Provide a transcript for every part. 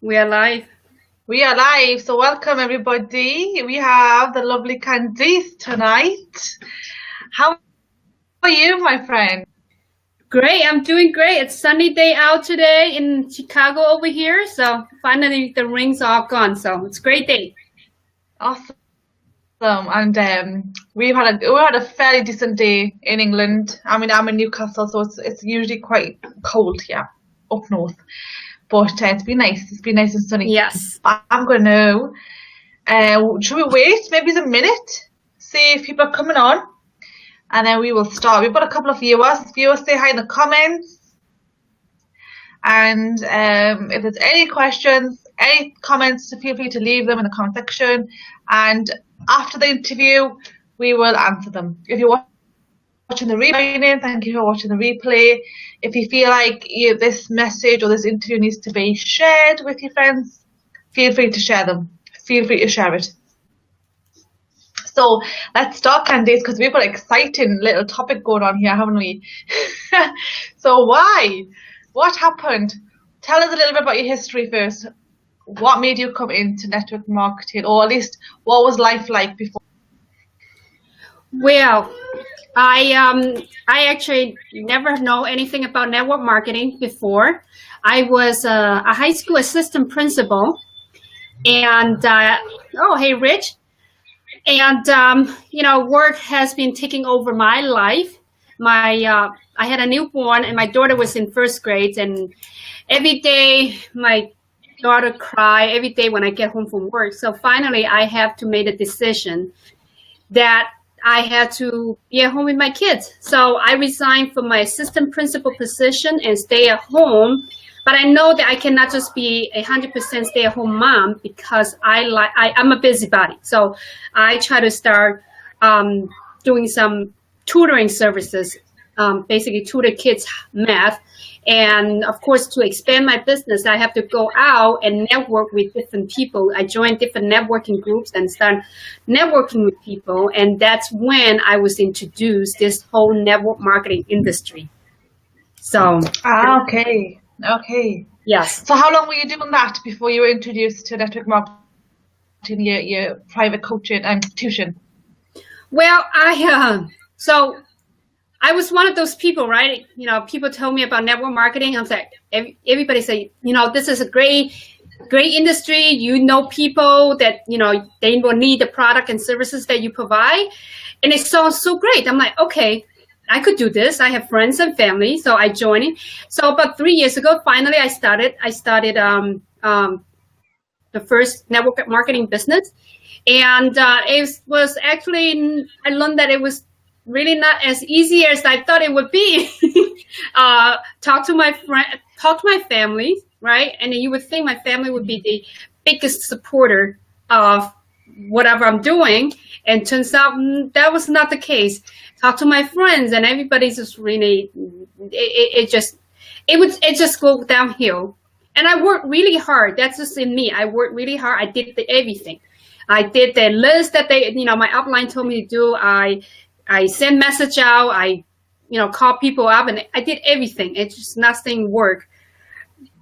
We are live. We are live, so welcome everybody. We have the lovely Candice tonight. How are you, my friend? Great, I'm doing great. It's sunny day out today in Chicago over here. So finally the rain's all gone. So it's a great day. Awesome. And we had a fairly decent day in England. I mean, I'm in Newcastle, so it's usually quite cold here up north. But it's been nice. It's been nice and sunny. Yes. I'm going to should we wait maybe a minute, see if people are coming on, and then we will start. We've got a couple of viewers. Viewers, say hi in the comments. And if there's any questions, any comments, feel free to leave them in the comment section. And after the interview, we will answer them. If you're watching the replay, thank you for watching the replay. If you feel like this message or this interview needs to be shared with your friends, feel free to share them. Feel free to share it. So let's start, Candice, because we've got an exciting little topic going on here, haven't we? So why? What happened? Tell us a little bit about your history first. What made you come into network marketing, or at least what was life like before? Well, I actually never know anything about network marketing before. I was a high school assistant principal, and oh, hey, Rich. And work has been taking over my life. I had a newborn, and my daughter was in first grade, and every day my daughter cry every day when I get home from work. So finally, I have to make a decision that I had to be at home with my kids. So I resigned from my assistant principal position and stay at home. But I know that I cannot just be 100% stay-at-home mom because I'm a busybody. So I try to start doing some tutoring services, basically tutor kids math. And of course, to expand my business, I have to go out and network with different people. I joined different networking groups and start networking with people. And that's when I was introduced this whole network marketing industry. So. Okay. Okay. Yes. So how long were you doing that before you were introduced to network marketing, your private coaching and tuition? Well, so I was one of those people, right? People tell me about network marketing. I was like, everybody say, this is a great industry. People that, they will need the product and services that you provide. And it sounds so great. I'm like, okay, I could do this. I have friends and family, so I joined it. So about 3 years ago, finally, I started the first network marketing business, and it was actually, I learned that it was really not as easy as I thought it would be. Talk to my family, right? And you would think my family would be the biggest supporter of whatever I'm doing, and turns out that was not the case. Talk to my friends, and everybody's just really, it just go downhill. And I worked really hard. That's just in me. I worked really hard. I did everything. I did the list that my upline told me to do. I sent message out. I, call people up, and I did everything. It just nothing worked.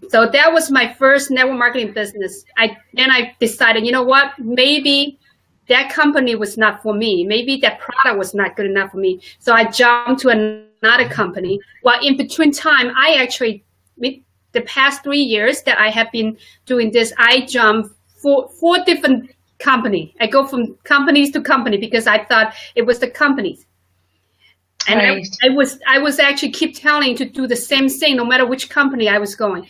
So that was my first network marketing business. Then I decided, what, maybe that company was not for me. Maybe that product was not good enough for me. So I jumped to another company. Well, in between time, I actually, the past 3 years that I have been doing this, I jumped four different companies. I go from companies to company because I thought it was the companies. And right. I was actually keep telling to do the same thing no matter which company I was going,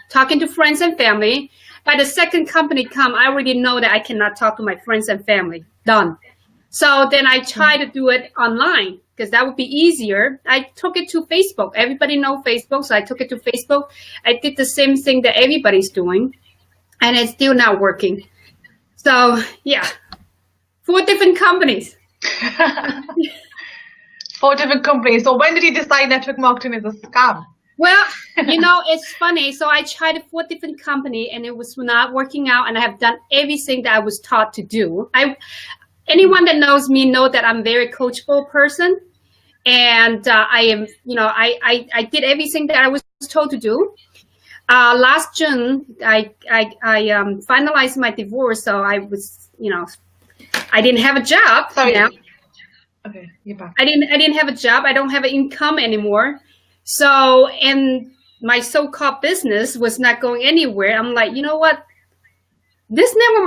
talking to friends and family. By the second company come, I already know that I cannot talk to my friends and family. Done. So then I try to do it online because that would be easier. I took it to Facebook. Everybody know Facebook, so I took it to Facebook. I did the same thing that everybody's doing, and it's still not working. So yeah, 4 different companies. 4 different companies. So when did you decide network marketing is a scam? Well, it's funny. So I tried 4 different companies, and it was not working out. And I have done everything that I was taught to do. Anyone that knows me know that I'm a very coachable person, and I am. I did everything that I was told to do. Last June, I finalized my divorce, so I was, I didn't have a job. Sorry. Now. Okay, you're back. I didn't have a job. I don't have an income anymore. So, and my so-called business was not going anywhere. I'm like, you know what? This network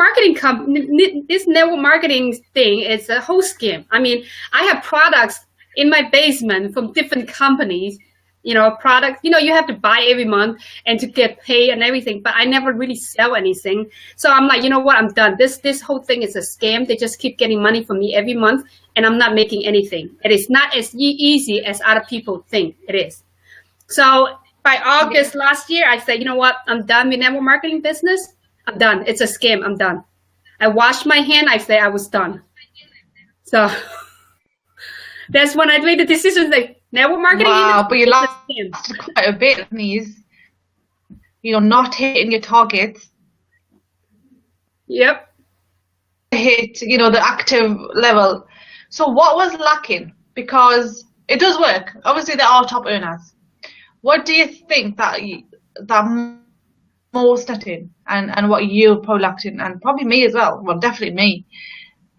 marketing thing is a whole scam. I mean, I have products in my basement from different companies. Products, you have to buy every month and to get paid and everything, but I never really sell anything. So I'm like, you know what, I'm done. This whole thing is a scam. They just keep getting money from me every month and I'm not making anything. It is not as easy as other people think it is. So by August last year, I said, you know what, I'm done with network marketing business. I'm done. It's a scam. I'm done. I washed my hand. I said I was done. So that's when I made the decision that network marketing. Wow, but you lost quite a bit, Denise. Not hitting your targets. Yep. Hit, the active level. So what was lacking? Because it does work. Obviously, there are top earners. What do you think that most lacked in, and what you probably lacked in, and probably me as well? Well, definitely me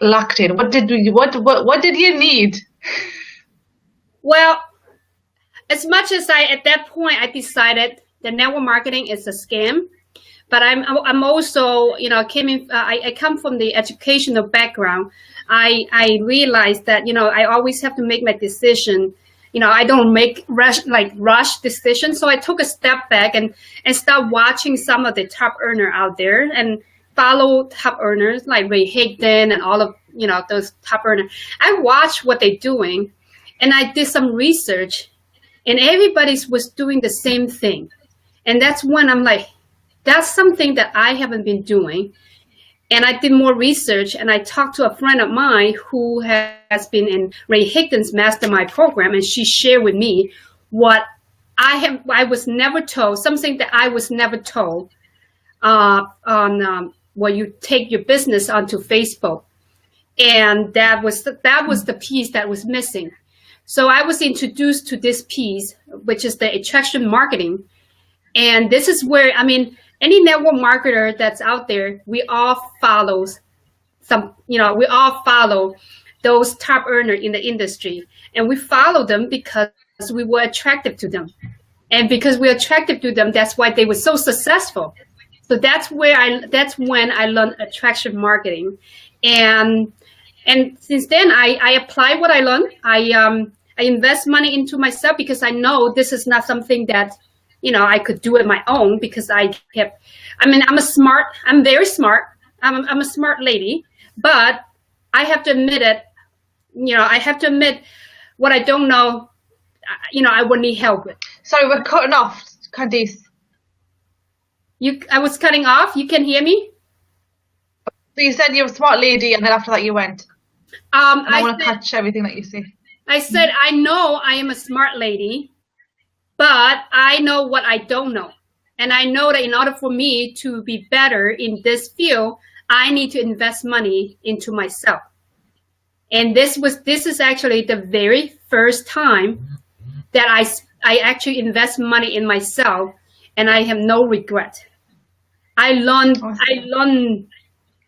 lacked in. What did you need? Well, as much as at that point I decided that network marketing is a scam, but I'm also I come from the educational background. I realized that I always have to make my decision. I don't make rush decisions. So I took a step back and start watching some of the top earners out there and follow top earners like Ray Higdon and all of those top earners. I watch what they're doing. And I did some research and everybody was doing the same thing. And that's when I'm like, that's something that I haven't been doing. And I did more research and I talked to a friend of mine who has been in Ray Higdon's mastermind program. And she shared with me what I was never told, something that I was never told on where you take your business onto Facebook. And that was the piece that was missing. So I was introduced to this piece, which is the attraction marketing. And this is where, any network marketer that's out there, we all follow those top earners in the industry. And we follow them because we were attracted to them. And because we're attracted to them, that's why they were so successful. So that's when I learned attraction marketing. And since then, I apply what I learned. I invest money into myself because I know this is not something that, I could do it my own because I'm very smart. I'm a smart lady, but I have to admit it. I have to admit what I don't know, I would need help with. Sorry, we're cutting off, Candice. I was cutting off. You can hear me? So you said you're a smart lady, and then after that you went. I want to catch everything that you say. I said, I know I am a smart lady, but I know what I don't know. And I know that in order for me to be better in this field, I need to invest money into myself. And this is actually the very first time that I actually invest money in myself, and I have no regret. I learned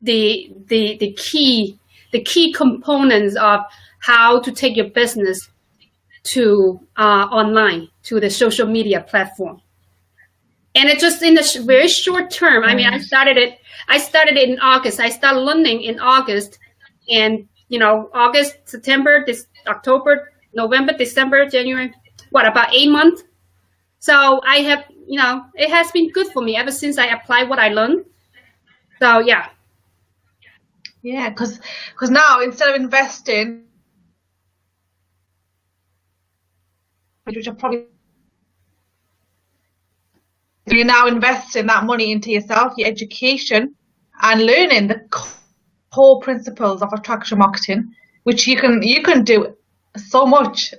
the key components of how to take your business to online, to the social media platform. And it just in a very short term. I started it in August. I started learning in August, and August, September, October, November, December, January, about 8 months. So I have, it has been good for me ever since I applied what I learned. So yeah. Yeah, because now instead of investing, which are probably, you're now investing that money into yourself, your education, and learning the core principles of attraction marketing, which you can do so much.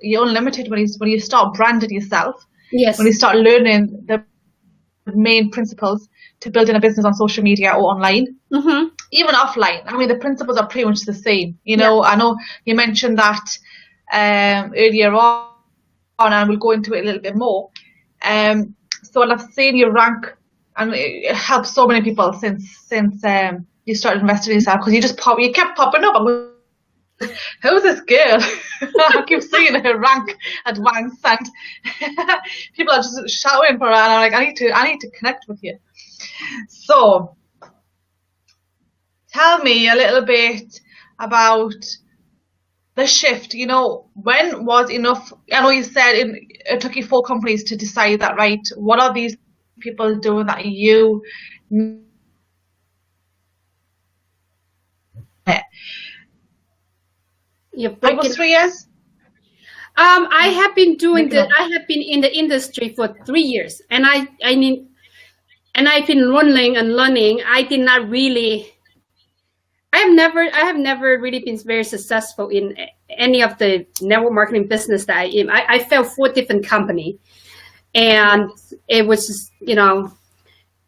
You're unlimited when you start branding yourself. Yes. When you start learning the main principles to building a business on social media or online, even offline. The principles are pretty much the same. I know you mentioned that earlier on, and we'll go into it a little bit more. So I've seen you rank, and it helped so many people since you started investing in yourself, because you kept popping up. I'm like, who's this girl? I keep seeing her rank advanced, and people are just shouting for her, and I'm like, I need to connect with you. So tell me a little bit about the shift. When was enough? I know you said it took you 4 companies to decide that, right? What are these people doing that you almost 3 years? I have been doing I have been in the industry for 3 years, and I've been learning. I have never really been very successful in any of the network marketing business that I am. I failed 4 different companies, and it was just,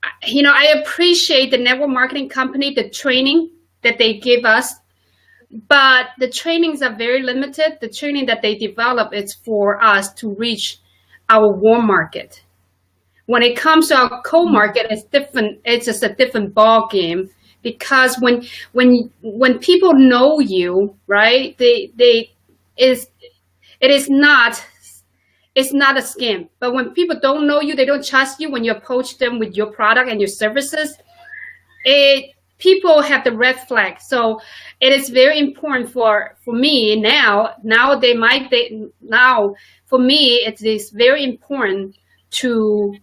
I appreciate the network marketing company, the training that they give us, but the trainings are very limited. The training that they develop is for us to reach our warm market. When it comes to our cold market, it's different. It's just a different ball game, because when people know you, right? It's not a scam. But when people don't know you, they don't trust you when you approach them with your product and your services, people have the red flag. So it is very important for me now. For me, it is very important to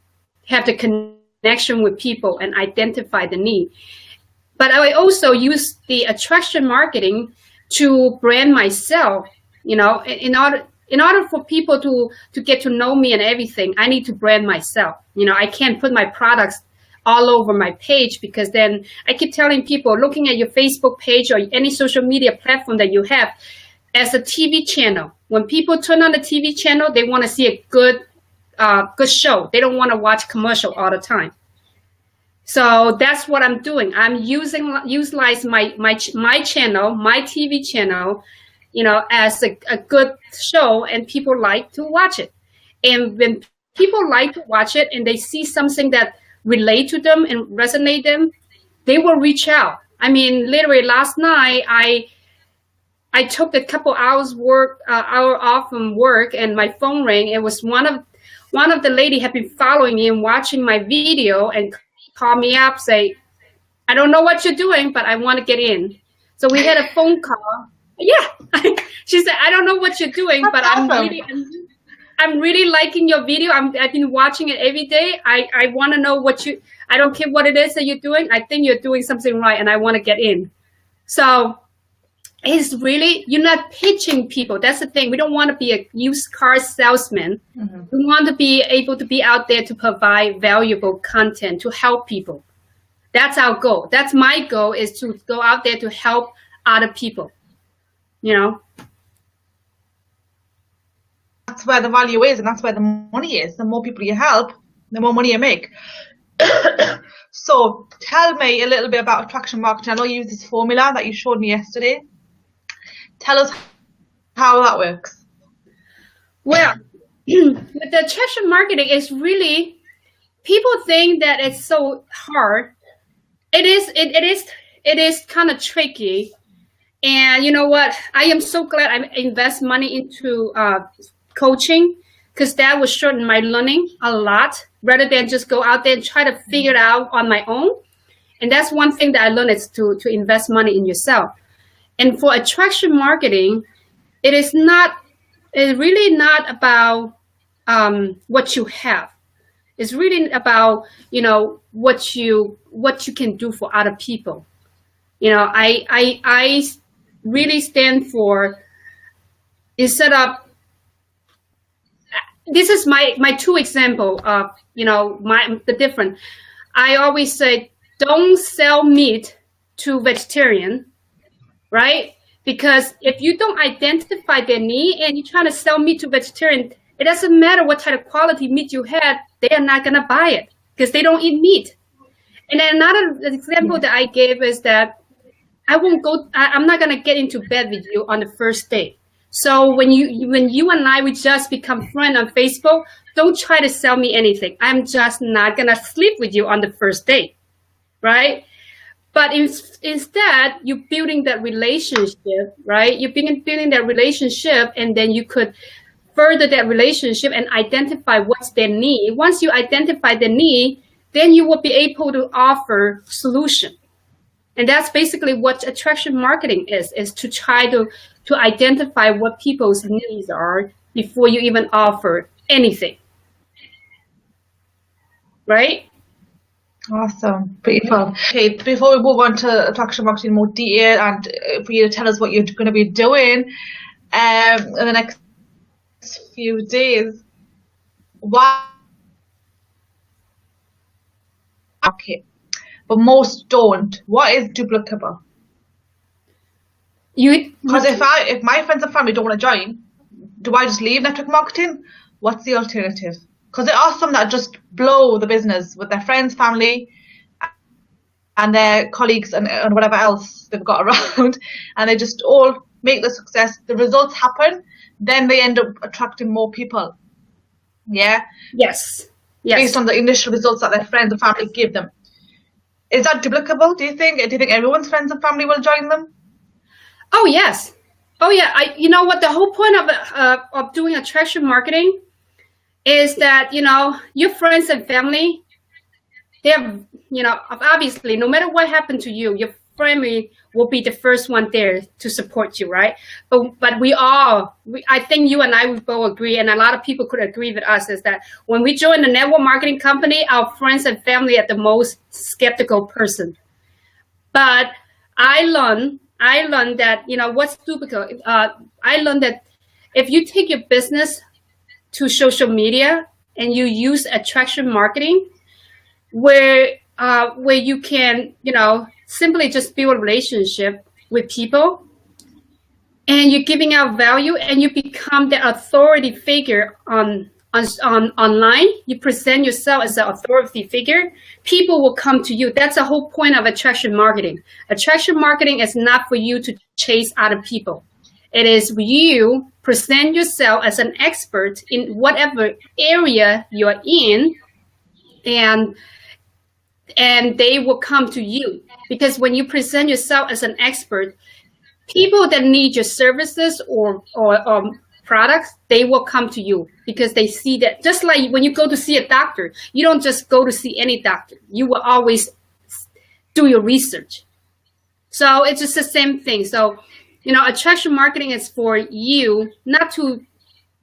have the connection with people and identify the need. But I also use the attraction marketing to brand myself. In order for people to get to know me and everything, I need to brand myself. I can't put my products all over my page, because then I keep telling people, looking at your Facebook page or any social media platform that you have as a TV channel. When people turn on the TV channel, they want to see a good show. They don't want to watch commercial all the time. So that's what I'm doing. I'm utilize my channel, my TV channel, as a good show, and people like to watch it. And when people like to watch it and they see something that relate to them and resonate them, they will reach out. I mean, literally last night, I took a couple hours hour off from work, and my phone rang. It was one of the lady had been following me and watching my video, and called me up, say, I don't know what you're doing, but I want to get in. So we had a phone call. Yeah. She said, I don't know what you're doing, but awesome. I'm really liking your video. I've been watching it every day. I want to know I don't care what it is that you're doing. I think you're doing something right, and I want to get in. So it's really, you're not pitching people. That's the thing. We don't want to be a used car salesman. Mm-hmm. We want to be able to be out there to provide valuable content to help people. That's our goal. That's my goal, is to go out there to help other people. That's where the value is, and that's where the money is. The more people you help, the more money you make. So tell me a little bit about attraction marketing. I know you use this formula that you showed me yesterday. Tell us how that works. Well, with the attraction marketing, is really, people think that it's so hard. It is kind of tricky. And you know what? I am so glad I invest money into coaching, because that will shorten my learning a lot, rather than just go out there and try to figure it out on my own. And that's one thing that I learned, is to invest money in yourself. And for attraction marketing, it's really not about what you have. It's really about, what you can do for other people. I really stand for, instead of, this is my 2 example of, the different. I always say, don't sell meat to vegetarian, right? Because if you don't identify their need and you're trying to sell meat to vegetarian, it doesn't matter what type of quality meat you had, they are not going to buy it, because they don't eat meat. And then another example that I gave is that I'm not going to get into bed with you on the first date. So when you and I, we just become friends on Facebook, don't try to sell me anything. I'm just not going to sleep with you on the first date, right? But instead, you're building that relationship, right? You're building that relationship, and then you could further that relationship and identify what's their need. Once you identify the need, then you will be able to offer solution. And that's basically what attraction marketing is to try to identify what people's needs are before you even offer anything. Right? Awesome. Beautiful. Okay, before we move on to attraction marketing in more detail and for you to tell us what you're going to be doing in the next few days, why? Okay. But most don't. What is duplicable? Because if my friends and family don't want to join, do I just leave network marketing? What's the alternative? Because there are some that just blow the business with their friends, family, and their colleagues and whatever else they've got around, and they just all make the success. The results happen, then they end up attracting more people. Yeah. Yes. Based on the initial results that their friends and family give them. Is that duplicable? Do you think everyone's friends and family will join them? Oh yes. Oh yeah. You know what? The whole point of doing attraction marketing is that, you know, your friends and family, they're, you know, obviously, no matter what happened to you, your family will be the first one there to support you, right? But I think you and I would both agree, and a lot of people could agree with us, is that when we join a network marketing company, our friends and family are the most skeptical person. But I learned that, you know, what's duplicable? I learned that if you take your business to social media and you use attraction marketing, where you can, you know, simply just build a relationship with people, and you're giving out value, and you become the authority figure on online. You present yourself as an authority figure. People will come to you. That's the whole point of attraction marketing. Attraction marketing is not for you to chase other people. It is you present yourself as an expert in whatever area you're in, and they will come to you. Because when you present yourself as an expert, people that need your services or products, they will come to you because they see that. Just like when you go to see a doctor, you don't just go to see any doctor. You will always do your research. So it's just the same thing. So, you know, attraction marketing is for you not to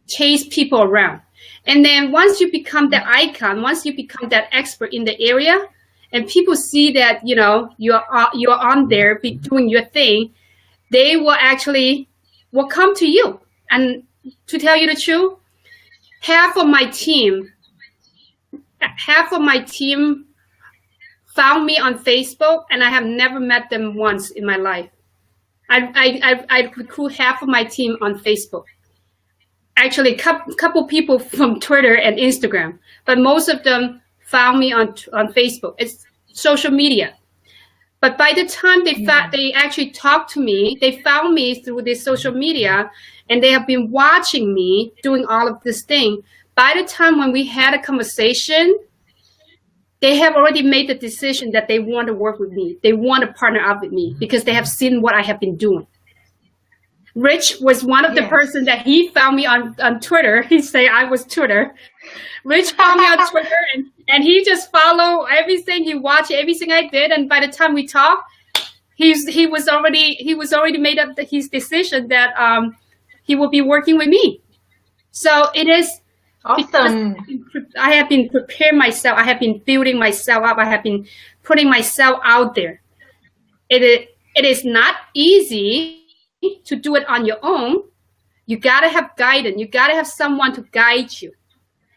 chase people around. And then once you become the icon, once you become that expert in the area, and people see that, you know, you're on there doing your thing, they will come to you. And to tell you the truth, half of my team found me on Facebook, and I have never met them once in my life. I recruit half of my team on Facebook. Actually, a couple people from Twitter and Instagram, but most of them found me on Facebook. It's social media. But by the time they actually talked to me, they found me through this social media, and they have been watching me doing all of this thing. By the time when we had a conversation, they have already made the decision that they want to work with me. They want to partner up with me because they have seen what I have been doing. Rich was one of the person that he found me on Twitter. He say I was Twitter. Rich found me on Twitter, and he just followed everything. He watched everything I did, and by the time we talked, he was already made up his decision that he will be working with me. So it is awesome. I have been preparing myself. I have been building myself up. I have been putting myself out there. It is not easy to do it on your own. You gotta have guidance. You gotta have someone to guide you,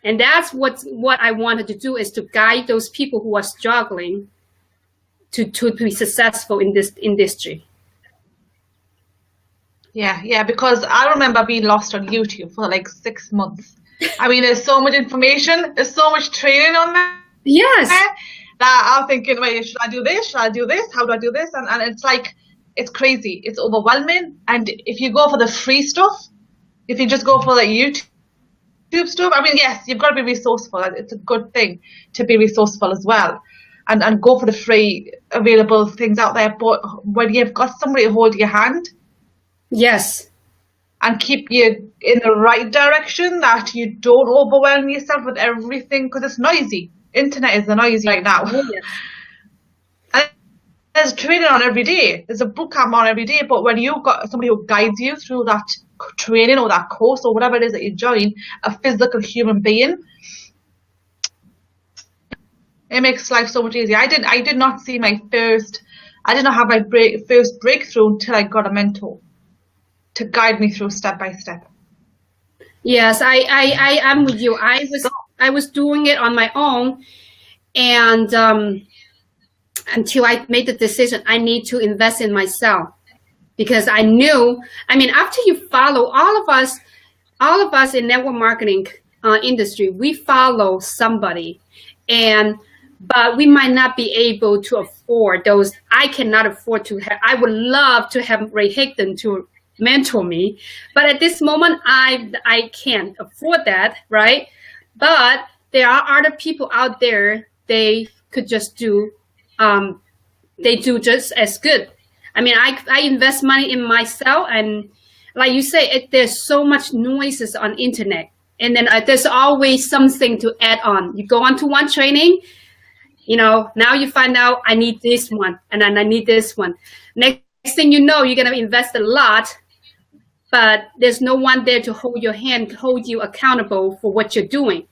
and that's what I wanted to do, is to guide those people who are struggling to be successful in this industry. Yeah, because I remember being lost on YouTube for like 6 months. I mean, there's so much information, there's so much training on there. Yes. That I'm thinking, wait, should I do this? Should I do this? How do I do this? And it's like, it's crazy. It's overwhelming. And if you go for the free stuff, If you just go for like YouTube stuff, I mean, yes, you've got to be resourceful. It's a good thing to be resourceful as well, and go for the free available things out there. But when you've got somebody to hold your hand, Yes. and keep you in the right direction, that you don't overwhelm yourself with everything, because it's noisy. Internet is noisy right now. Oh, yes. And there's training on every day. There's a boot camp on every day. But when you've got somebody who guides you through that training or that course or whatever it is that you join, a physical human being, it makes life so much easier. I did not see my first, I did not have my first breakthrough until I got a mentor to guide me through step by step. Yes, I'm with you. I was doing it on my own, and until I made the decision, I need to invest in myself, because I knew. I mean, after you follow, all of us in network marketing industry, we follow somebody, but we might not be able to afford those. I cannot afford to have. I would love to have Ray Higdon to mentor me, but at this moment I can't afford that, right? But there are other people out there, they could just do they do just as good. I mean, I invest money in myself, and like you say, there's so much noises on internet, and then there's always something to add on. You go on to one training, now you find out I need this one, and then I need this one. Next thing you know, you're gonna invest a lot, but there's no one there to hold your hand, hold you accountable for what you're doing.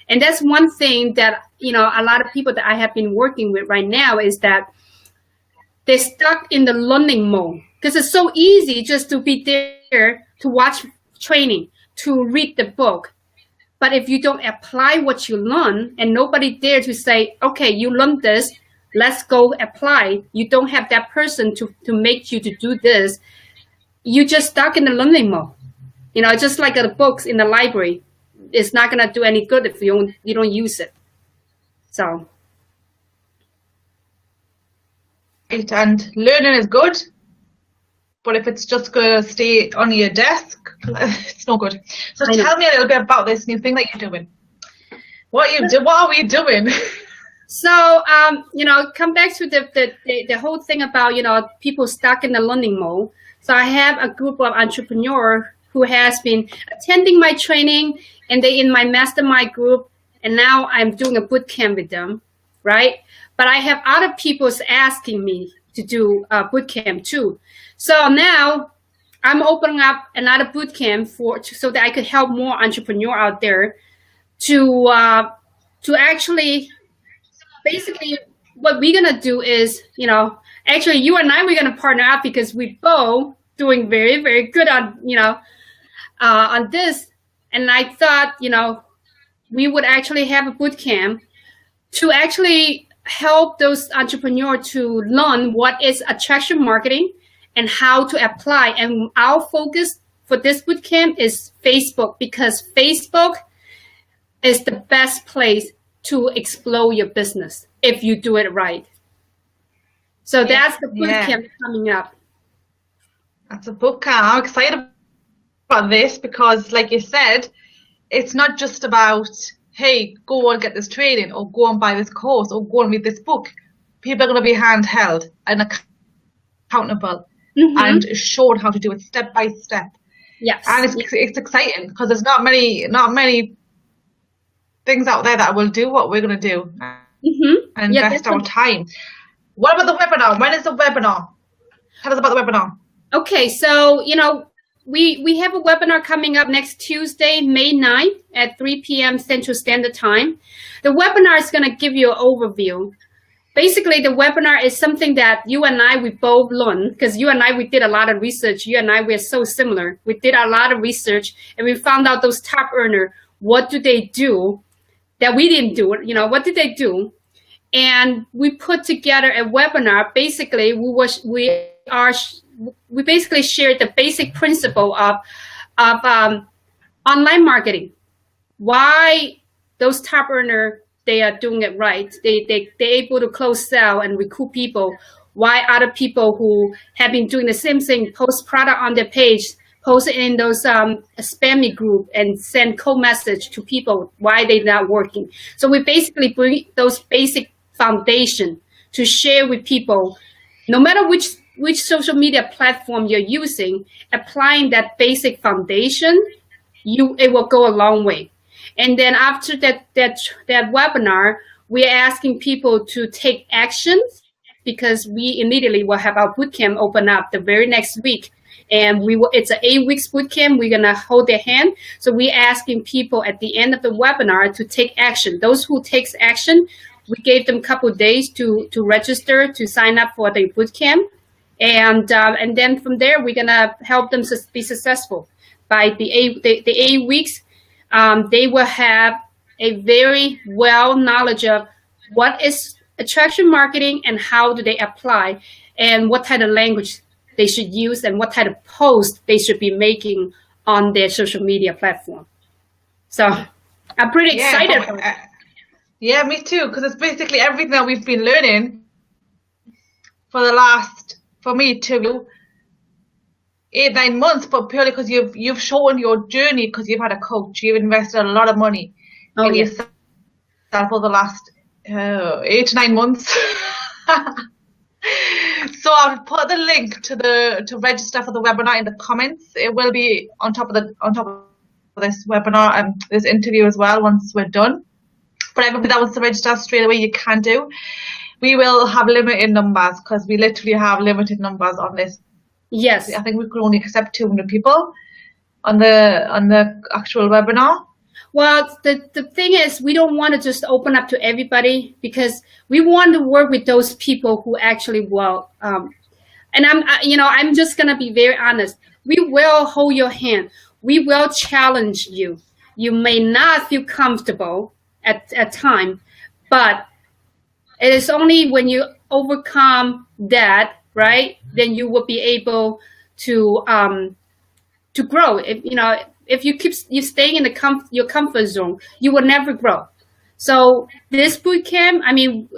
And that's one thing that, a lot of people that I have been working with right now is that they're stuck in the learning mode, because it's so easy just to be there to watch training, to read the book. But if you don't apply what you learn, and nobody there to say, okay, you learned this, let's go apply. You don't have that person to make you to do this. You're just stuck in the learning mode. Just like the books in the library, it's not gonna do any good if you don't use it. So. Right, and learning is good, but if it's just gonna stay on your desk, it's no good. So tell me a little bit about this new thing that you're doing. What are we doing? So, come back to the whole thing about, people stuck in the learning mode. So I have a group of entrepreneurs who has been attending my training, and they in my mastermind group, and now I'm doing a boot camp with them, right? But I have other people asking me to do a boot camp too. So now I'm opening up another boot camp so that I could help more entrepreneurs out there to actually, basically what we're gonna do is, actually you and I, we're gonna partner up, because we both doing very, very good on, on this. And I thought, we would actually have a boot camp to actually help those entrepreneurs to learn what is attraction marketing and how to apply. And our focus for this boot camp is Facebook, because Facebook is the best place to explode your business if you do it right. So that's the boot camp coming up. That's a boot camp. I'm excited about this because, like you said, it's not just about, hey, go and get this training, or go and buy this course, or go and read this book. People are going to be handheld and accountable and shown how to do it step by step. Yes. And it's exciting because there's not many things out there that will do what we're going to do and invest our time. What about the webinar? When is the webinar? Tell us about the webinar. Okay, so, we have a webinar coming up next Tuesday, May 9th at 3 p.m. Central Standard Time. The webinar is going to give you an overview. Basically, the webinar is something that you and I, we both learned, because you and I, we did a lot of research. You and I, we're so similar. We did a lot of research, and we found out those top earners, what do they do that we didn't do? What did they do? And we put together a webinar. Basically, we basically shared the basic principle of online marketing. Why those top earners, they are doing it right. They're able to close sell and recruit people. Why other people who have been doing the same thing, post product on their page, post it in those spammy group and send cold message to people why they're not working. So we basically bring those basic foundation to share with people, no matter which social media platform you're using, applying that basic foundation, it will go a long way. And then after that webinar, we're asking people to take actions, because we immediately will have our bootcamp open up the very next week. And it's an 8 weeks bootcamp. We're gonna hold their hand. So we're asking people at the end of the webinar to take action. Those who takes action, we gave them a couple of days to register, to sign up for the bootcamp. And then from there, we're gonna help them be successful. By the 8 weeks, they will have a very well knowledge of what is attraction marketing and how do they apply, and what type of language they should use, and what type of post they should be making on their social media platform. So I'm pretty excited. Yeah, me too, because it's basically everything that we've been learning for the last, for me too, 8-9 months, but purely because you've shown your journey, because you've had a coach, you've invested a lot of money in yourself for the last 8 to 9 months. So I'll put the link to register for the webinar in the comments. It will be on top of this webinar and this interview as well once we're done. But everybody that wants to register straight away, you can do. We will have limited numbers, because we literally have limited numbers on this. Yes, I think we could only accept 200 people on the actual webinar. Well, the thing is, we don't want to just open up to everybody, because we want to work with those people who actually will. And I'm just gonna be very honest. We will hold your hand. We will challenge you. You may not feel comfortable at time, but it is only when you overcome that, right? Then you will be able to grow. If you staying in your comfort zone, you will never grow. So this bootcamp,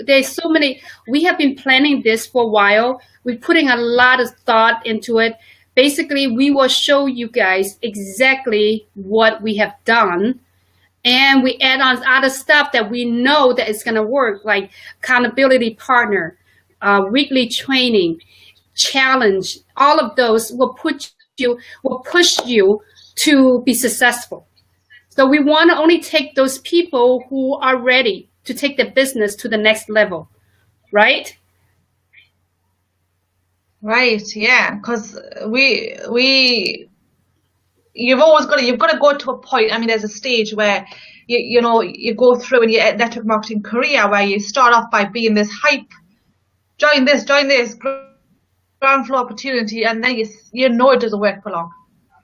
there's so many. We have been planning this for a while. We're putting a lot of thought into it. Basically, we will show you guys exactly what we have done, and we add on other stuff that we know that is going to work, like accountability partner, weekly training, challenge. All of those will push you to be successful. So we want to only take those people who are ready to take the business to the next level, right? Right, yeah, because you've got to go to a point. There's a stage where you go through in your network marketing career where you start off by being this hype, join this ground floor opportunity, and then you know it doesn't work for long.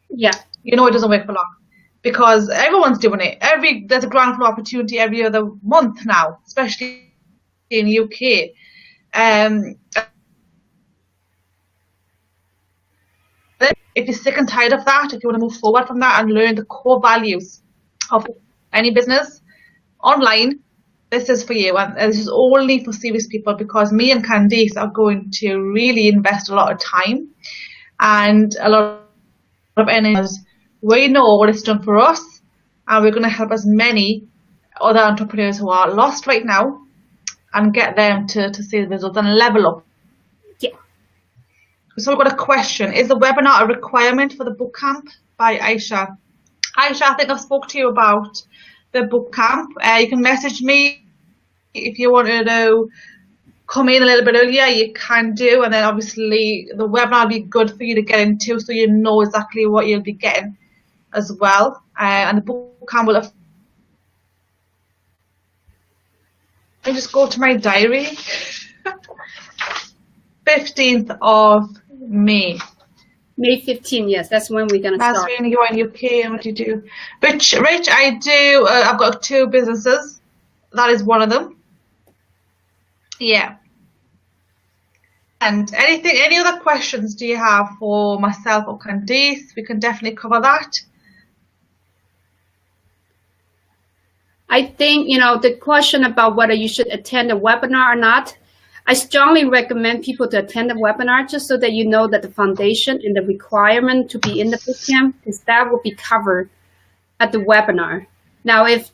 Yeah. You know it doesn't work for long, because everyone's doing it. There's a ground floor opportunity every other month now, especially in UK. If you're sick and tired of that, if you want to move forward from that and learn the core values of any business online, this is for you. And this is only for serious people, because me and Candice are going to really invest a lot of time and a lot of energy. We know what it's done for us, and we're going to help as many other entrepreneurs who are lost right now and get them to see the results and level up. Yeah. So we've got a question. Is the webinar a requirement for the bootcamp? By Aisha. Aisha, I think I've spoke to you about the bootcamp. You can message me if you want to come in a little bit earlier. You can do, and then obviously the webinar will be good for you to get into, so you know exactly what you'll be getting as well. And the bootcamp will have. Let me just go to my diary. 15th of May. May 15th, yes, that's when we're gonna start. That's when you're in UK. And what do you do? Rich, I do. I've got 2 businesses. That is one of them. Yeah. And any other questions do you have for myself or Candice? We can definitely cover that. I think, the question about whether you should attend a webinar or not, I strongly recommend people to attend the webinar just so that you know that the foundation and the requirement to be in the bootcamp, is that will be covered at the webinar. Now, if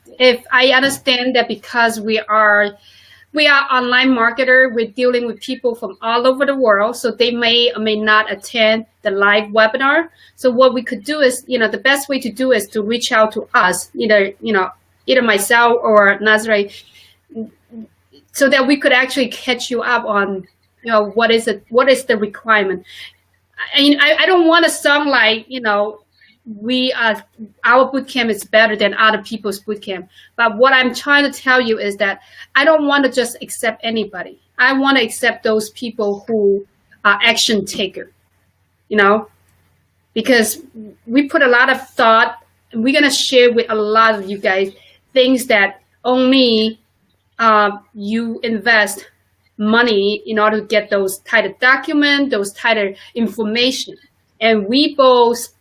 I understand that because we are online marketer, we're dealing with people from all over the world, so they may or may not attend the live webinar. So what we could do is, the best way to do is to reach out to us, either myself or Nazare, so that we could actually catch you up on, what is the requirement. I don't want to sound like, our bootcamp is better than other people's bootcamp. But what I'm trying to tell you is that I don't want to just accept anybody. I want to accept those people who are action taker, because we put a lot of thought, and we're going to share with a lot of you guys things that only you invest money in order to get those title documents, those title information. And we both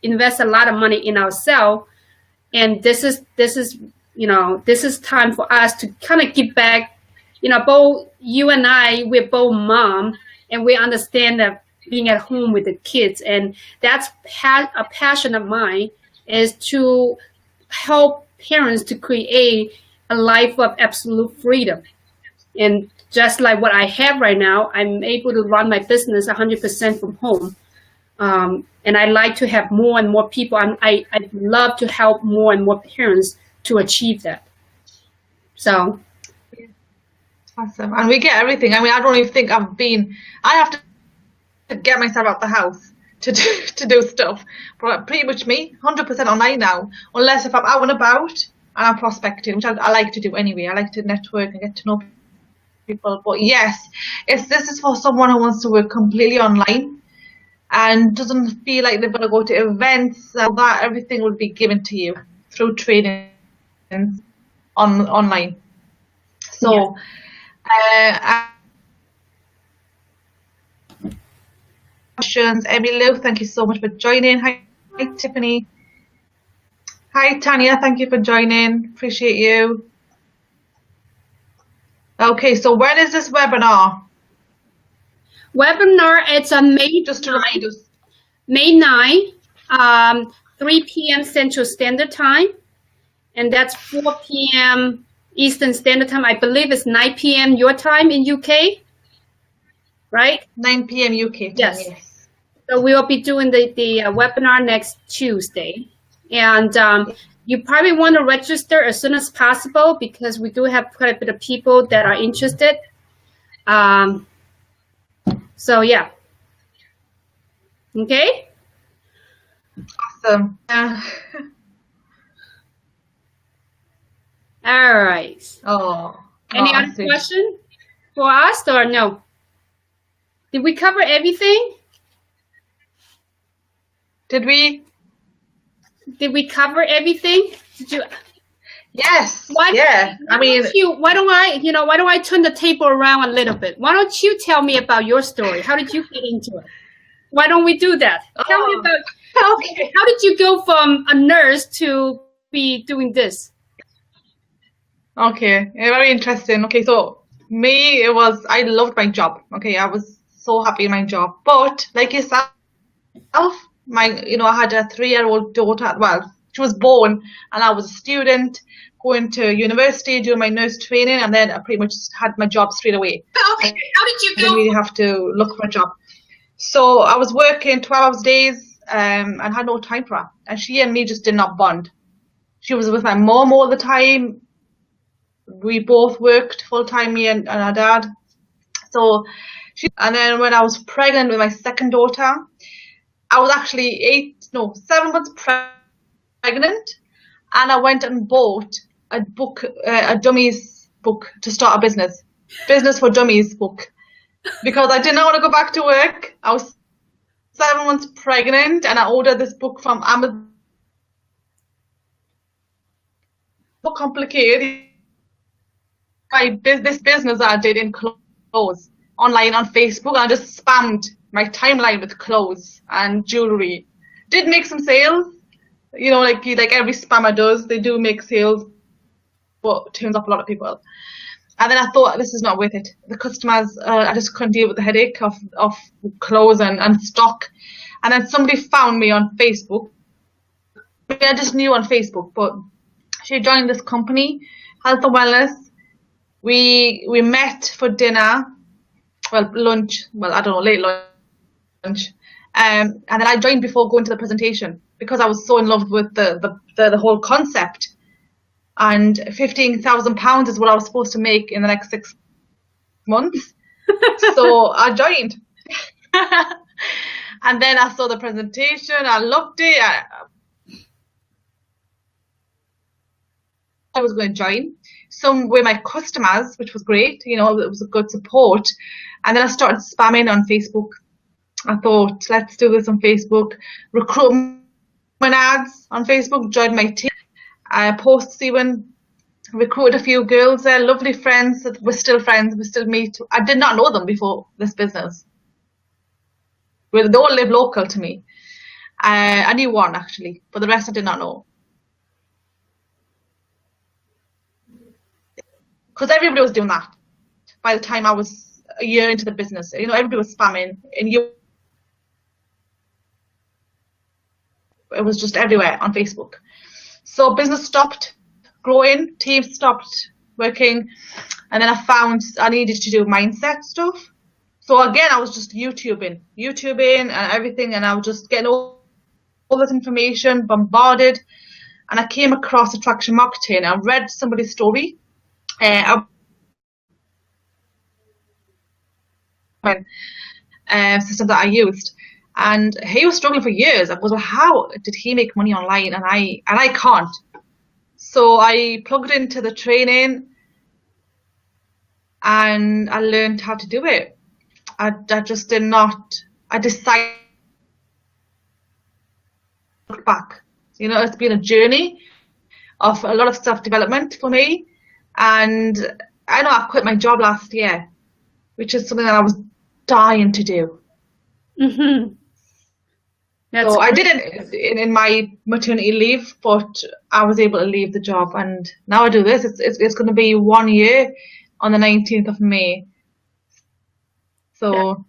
invest a lot of money in ourselves, and this is time for us to kind of give back. Both you and I, we're both mom, and we understand that being at home with the kids, and that's a passion of mine, is to help parents to create a life of absolute freedom. And just like what I have right now, I'm able to run my business 100% from home. And I like to have more and more people. I'd love to help more and more parents to achieve that. So. Awesome. And we get everything. I mean, I don't even think I have to get myself out the house to do stuff. But pretty much me, 100% online now, unless if I'm out and about and I'm prospecting, which I like to do anyway. I like to network and get to know people. But yes, if this is for someone who wants to work completely online, and doesn't feel like they're going to go to events, that everything will be given to you through training online. So, questions. Emily, thank you so much for joining. Hi, Tiffany. Hi, Tanya. Thank you for joining. Appreciate you. Okay, so when is this webinar? Webinar, it's on May. Just to remind us. May 9, 3 p.m. Central Standard Time, and that's 4 p.m. Eastern Standard Time. I believe it's 9 p.m. your time in UK, right? 9 p.m. UK. Yes. So we will be doing the webinar next Tuesday, and you probably want to register as soon as possible because we do have quite a bit of people that are interested. So yeah. Okay. Awesome. All right. Oh. Any other question for us or no? Did we cover everything? Did we? Did we cover everything? Did you? Yes. Yeah. Why don't I turn the table around a little bit? Why don't you tell me about your story? How did you get into it? Why don't we do that? Tell me about. Okay. How did you go from a nurse to be doing this? Okay. Very interesting. Okay. So me, I loved my job. Okay. I was so happy in my job. But like yourself, I had a 3-year-old daughter. Well, she was born and I was a student going to university, doing my nurse training, and then I pretty much had my job straight away. Okay, how did you go? I didn't really have to look for a job. So I was working 12 days and had no time for her. And she and me just did not bond. She was with my mom all the time. We both worked full-time, me and our dad. So, and then when I was pregnant with my second daughter, I was actually 7 months pregnant, and I went and bought a dummies book to start a business for dummies book, because I did not want to go back to work. I was 7 months pregnant, and I ordered this book from Amazon. So complicated. This business I did in clothes online on Facebook, I just spammed my timeline with clothes and jewelry. Did make some sales, like every spammer does. They do make sales, but turns off a lot of people. And then I thought, this is not worth it. The customers, I just couldn't deal with the headache of clothes and stock. And then somebody found me on Facebook. I just knew on Facebook, but she joined this company, Health and Wellness. We met for dinner, lunch, I don't know, late lunch. And then I joined before going to the presentation because I was so in love with the whole concept. And £15,000 is what I was supposed to make in the next 6 months. So I joined. And then I saw the presentation. I loved it. I was going to join. Some were my customers, which was great. You know, it was a good support. And then I started spamming on Facebook. I thought, let's do this on Facebook. Recruitment ads on Facebook, joined my team. I posted even, recruited a few girls there, lovely friends. We're still friends, we still meet. I did not know them before this business. Well, they all live local to me. I knew one actually, but the rest I did not know. Because everybody was doing that by the time I was a year into the business. You know, everybody was spamming, and it was just everywhere on Facebook. So business stopped growing, teams stopped working, and then I found I needed to do mindset stuff. So again, I was just YouTubing and everything, and I was just getting all this information, bombarded, and I came across attraction marketing. I read somebody's story. System that I used, and he was struggling for years. I was, well, how did he make money online and I can't? So I plugged into the training and I learned how to do it. I just did not. I decided to look back. You know, it's been a journey of a lot of self-development for me. And I know I quit my job last year, which is something that I was dying to do. Mm-hmm. So I did it in my maternity leave, but I was able to leave the job, and now I do this. It's going to be 1 year on the 19th of May. So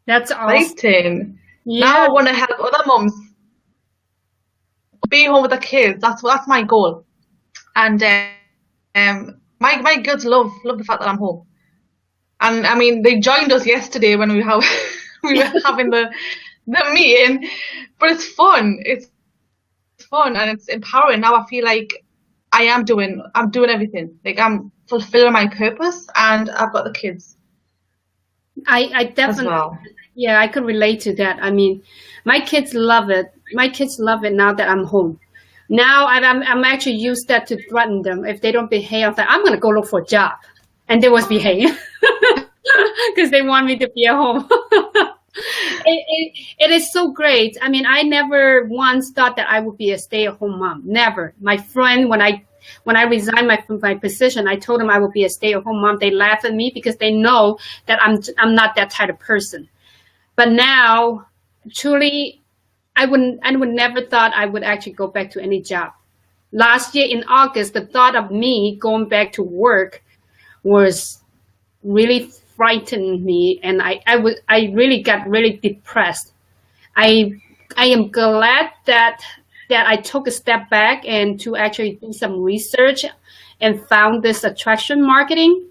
that's exciting. Yeah. Now I want to help other mums be home with the kids. That's my goal. And my kids love the fact that I'm home. And I mean, they joined us yesterday when we were having the meeting, but it's fun. It's fun and it's empowering. Now I feel like I'm doing everything. Like I'm fulfilling my purpose, and I've got the kids. I definitely, well. Yeah, I could relate to that. I mean, my kids love it. My kids love it now that I'm home. Now I'm actually used that to threaten them if they don't behave. I'm going to go look for a job, and they will behave because they want me to be at home. It is so great. I mean, I never once thought that I would be a stay-at-home mom. Never. My friend, when I resigned my position, I told them I would be a stay-at-home mom. They laugh at me because they know that I'm not that type of person. But now, truly, I would never thought I would actually go back to any job. Last year in August, the thought of me going back to work was really frightened me, and I really got really depressed. I am glad that I took a step back and to actually do some research and found this attraction marketing,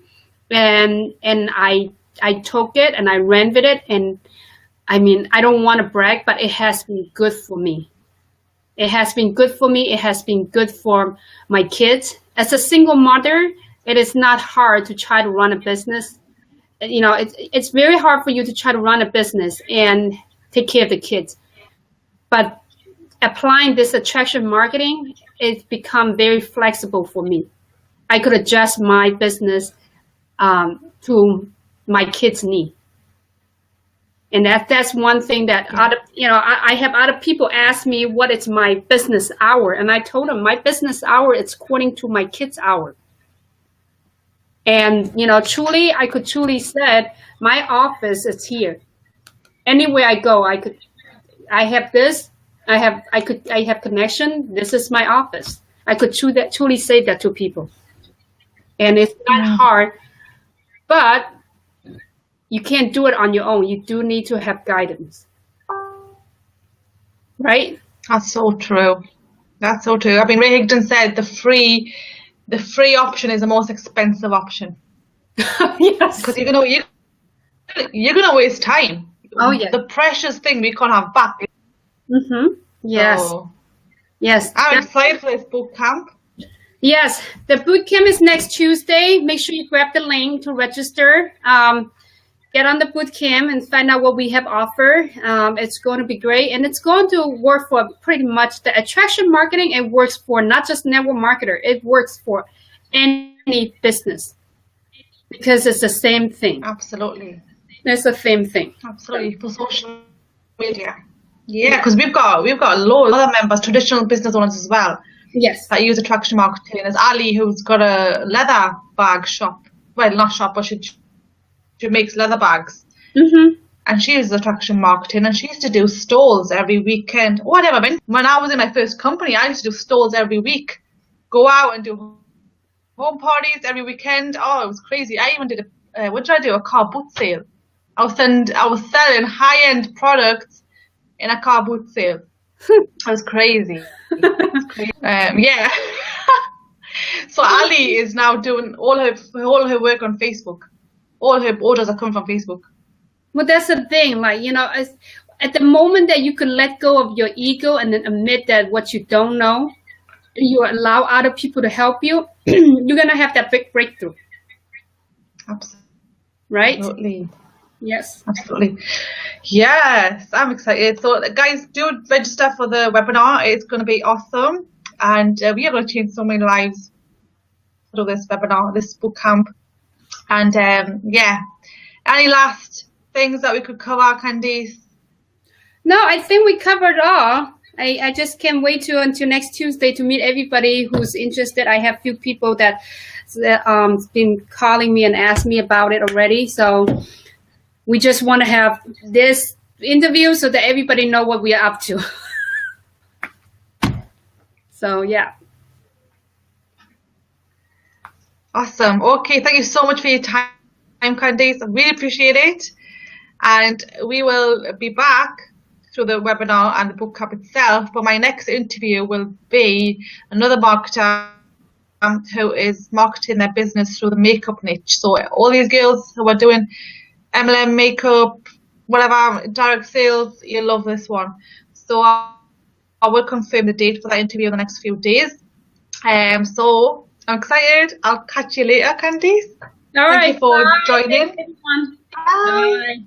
and I took it and I ran with it, and I mean, I don't want to brag, but it has been good for me. It has been good for me. It has been good for my kids. As a single mother, it is not hard to try to run a business. You know, it's very hard for you to try to run a business and take care of the kids. But applying this attraction marketing, it's become very flexible for me. I could adjust my business to my kids' need. And that's one thing that I have other people ask me what is my business hour, and I told them my business hour is according to my kids' hour. And truly, I could truly said my office is here. Anywhere I go, I have this. I have connection. This is my office. I could truly say that to people. and it's not hard, but you can't do it on your own. You do need to have guidance, right? That's so true. That's so true. I mean, Ray Higdon said the free option is the most expensive option. Yes. Because you're gonna waste time. Oh yeah. The precious thing we can't have back. Yes. So, Yes. I'm excited for this boot camp. Yes. The boot camp is next Tuesday. Make sure you grab the link to register. Get on the boot camp and find out what we have offered. It's going to be great, and it's going to work for pretty much the attraction marketing. It works for not just network marketer. It works for any business because it's the same thing. Absolutely. It's the same thing. Absolutely. For social media. Yeah, because we've got loads of other members, traditional business owners as well. Yes. That use attraction marketing. There's Ali, who's got a leather bag shop. Well, not shop, but she makes leather bags. And she uses attraction marketing, and she used to do stalls every weekend. Whatever. When I was in my first company, I used to do stalls every week. Go out and do home parties every weekend. Oh, it was crazy. I even did what did I do? A car boot sale. I was selling high-end products in a car boot sale. It was crazy. Yeah. So Ali is now doing all her work on Facebook. All her orders are coming from Facebook. Well, that's the thing. Like, at the moment that you can let go of your ego and then admit that what you don't know, you allow other people to help you, you're going to have that big breakthrough. Absolutely. Right? Absolutely. Yes. Absolutely. Yes, I'm excited. So, guys, do register for the webinar. It's going to be awesome. And we are going to change so many lives through this webinar, this boot camp. And, yeah, any last things that we could cover, Candice? No, I think we covered all. I just can't wait until next Tuesday to meet everybody who's interested. I have a few people that been calling me and asked me about it already. So we just want to have this interview so that everybody know what we are up to. So, yeah. Awesome. Okay, thank you so much for your time, Candice. I really appreciate it. And we will be back through the webinar and the boot camp itself. But my next interview will be another marketer who is marketing their business through the makeup niche. So all these girls who are doing MLM makeup, whatever, direct sales, you'll love this one. So I will confirm the date for that interview in the next few days. So I'm excited. I'll catch you later, Candice. All right. Thank you for joining. Thanks, everyone. Bye. Bye.